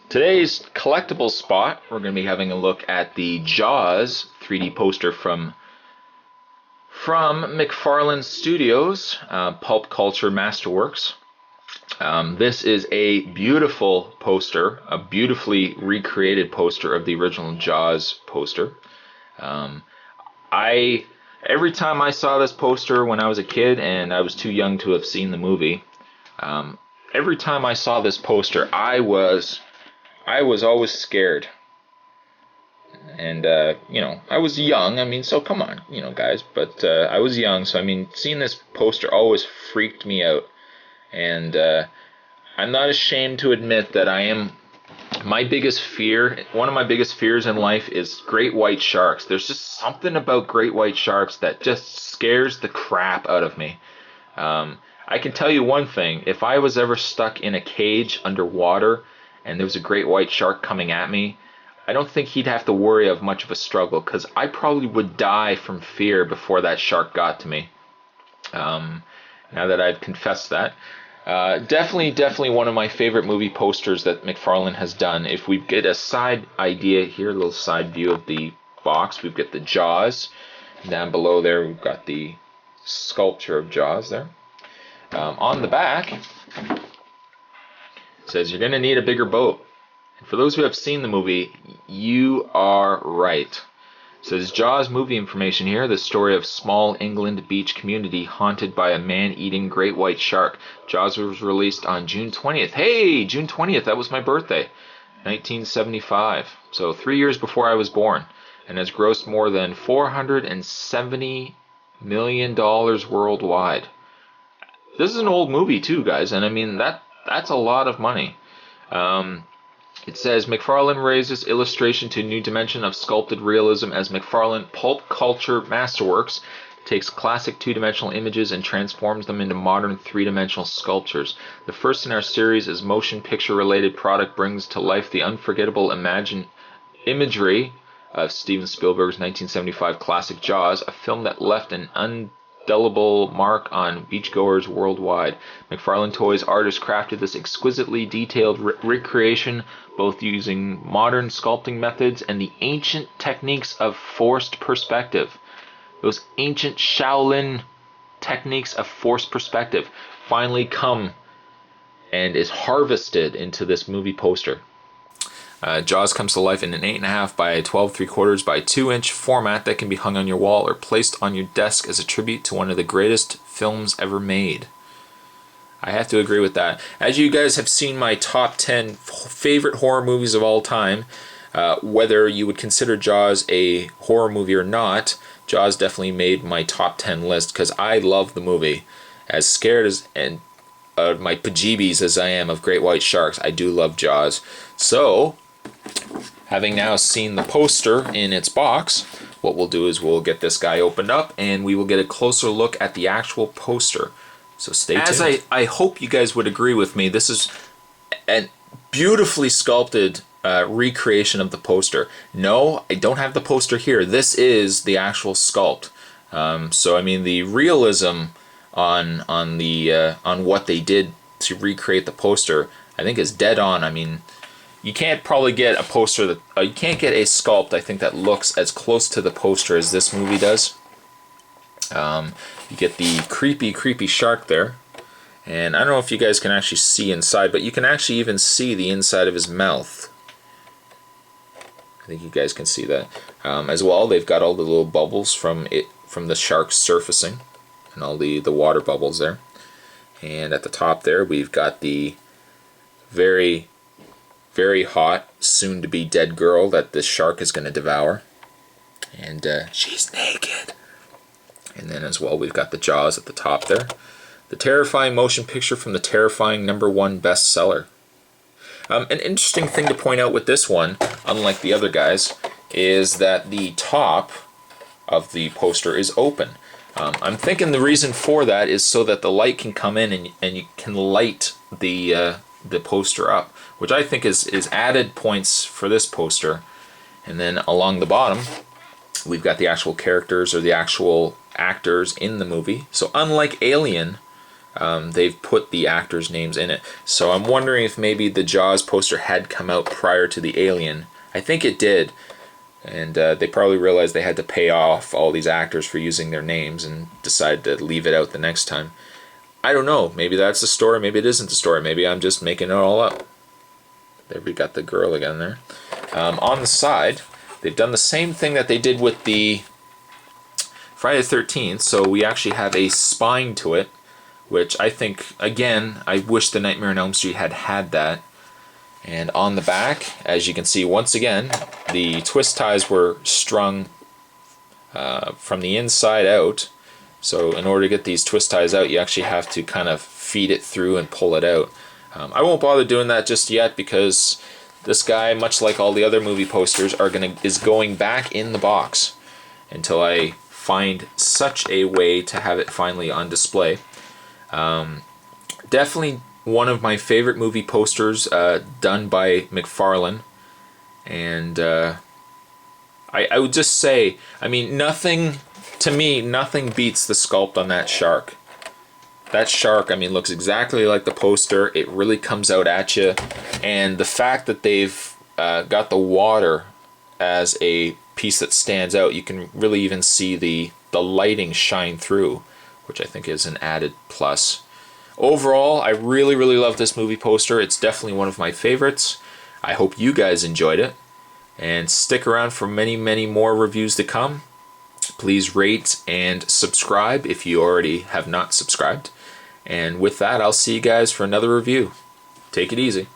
Today's collectible spot, we're going to be having a look at the Jaws 3D poster from McFarlane Studios, Pulp Culture Masterworks. This is a beautiful poster, a beautifully recreated poster of the original Jaws poster. Every time I saw this poster when I was a kid, and I was too young to have seen the movie, every time I saw this poster, I was always scared. And, I was young, so come on, guys, but I was young, so, seeing this poster always freaked me out. And I'm not ashamed to admit that one of my biggest fears in life is great white sharks. There's just something about great white sharks that just scares the crap out of me. I can tell you one thing, if I was ever stuck in a cage underwater and there was a great white shark coming at me, I don't think he'd have to worry of much of a struggle, because I probably would die from fear before that shark got to me. Now that I've confessed that. Definitely one of my favorite movie posters that McFarlane has done. If we get a side idea here, a little side view of the box, we've got the Jaws. Down below there, we've got the sculpture of Jaws there. On the back, it says you're going to need a bigger boat. And for those who have seen the movie, you are right. It says Jaws movie information here. The story of small England beach community haunted by a man-eating great white shark. Jaws was released on June 20th. Hey, June 20th, that was my birthday. 1975. So 3 years before I was born. And has grossed more than $470 million worldwide. This is an old movie too, guys, and that's a lot of money. It says McFarlane raises illustration to a new dimension of sculpted realism as McFarlane Pulp Culture Masterworks takes classic two-dimensional images and transforms them into modern three-dimensional sculptures. The first in our series is motion picture-related product brings to life the unforgettable imagery of Steven Spielberg's 1975 classic Jaws, a film that left an indelible mark on beachgoers worldwide. McFarlane Toys artists crafted this exquisitely detailed recreation, both using modern sculpting methods and the ancient techniques of forced perspective. Those ancient Shaolin techniques of forced perspective finally come and is harvested into this movie poster. Jaws comes to life in an 8.5 by 12 3/4 by 2-inch format that can be hung on your wall or placed on your desk as a tribute to one of the greatest films ever made. I have to agree with that. As you guys have seen my top 10 favorite horror movies of all time, whether you would consider Jaws a horror movie or not, Jaws definitely made my top 10 list because I love the movie. As scared as and my pajeebies as I am of great white sharks, I do love Jaws. So, having now seen the poster in its box, what we'll do is we'll get this guy opened up and we will get a closer look at the actual poster. So stay tuned. As I hope you guys would agree with me, this is a beautifully sculpted recreation of the poster. No, I don't have the poster here. This is the actual sculpt. So the realism on what they did to recreate the poster, I think is dead on. You can't probably get a poster that you can't get a sculpt, I think, that looks as close to the poster as this movie does. You get the creepy shark there, and I don't know if you guys can actually see inside, but you can actually even see the inside of his mouth. I think you guys can see that. As well, they've got all the little bubbles from the shark surfacing, and all the water bubbles there. And at the top there, we've got the very very hot, soon-to-be dead girl that this shark is going to devour. And she's naked. And then as well, we've got the Jaws at the top there. The terrifying motion picture from the terrifying #1 bestseller. An interesting thing to point out with this one, unlike the other guys, is that the top of the poster is open. I'm thinking the reason for that is so that the light can come in and you can light the poster up, which I think is added points for this poster. And then along the bottom, we've got the actual characters or the actual actors in the movie. So unlike Alien, they've put the actors' names in it. So I'm wondering if maybe the Jaws poster had come out prior to the Alien. I think it did. And they probably realized they had to pay off all these actors for using their names and decided to leave it out the next time. I don't know. Maybe that's the story. Maybe it isn't the story. Maybe I'm just making it all up. There we got the girl again there. On the side, they've done the same thing that they did with the Friday the 13th. So we actually have a spine to it, which I think, again, I wish the Nightmare on Elm Street had that. And on the back, as you can see, once again, the twist ties were strung from the inside out. So in order to get these twist ties out, you actually have to kind of feed it through and pull it out. I won't bother doing that just yet because this guy, much like all the other movie posters, is going back in the box until I find such a way to have it finally on display. Definitely one of my favorite movie posters done by McFarlane. And I would just say, I mean, nothing beats the sculpt on that shark. That shark, I mean, looks exactly like the poster. It really comes out at you. And the fact that they've got the water as a piece that stands out, you can really even see the lighting shine through, which I think is an added plus. Overall, I really, really love this movie poster. It's definitely one of my favorites. I hope you guys enjoyed it. And stick around for many, many more reviews to come. Please rate and subscribe if you already have not subscribed. And with that, I'll see you guys for another review. Take it easy.